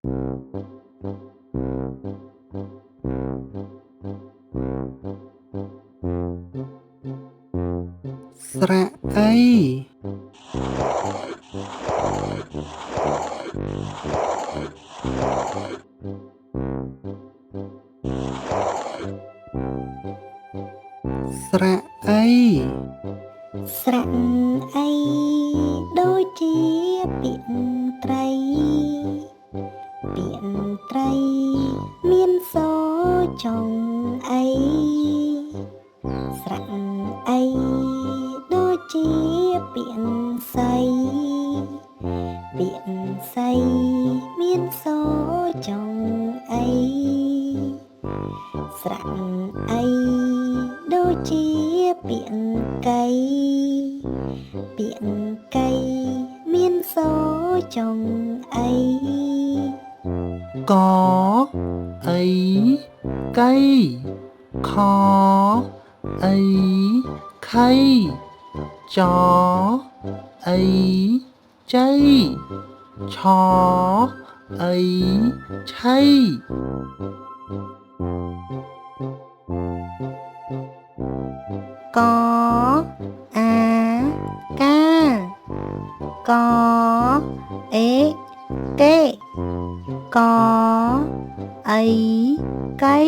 ស្រៈអីស្រៈអីស្រៈអីដូចជាពាក្យត្រីពាក្យត្រីមានសចុងអីស្រៈអីដូចជាពាក្យសៃពាក្យសៃមានសចុងអីស្រៈអីដូចជាពាក្យកៃពាក្យកៃមានសចុងអីកអីកៃខអីខៃចអីចៃឆអីឆៃកអាកាកអេកេកអីកៃ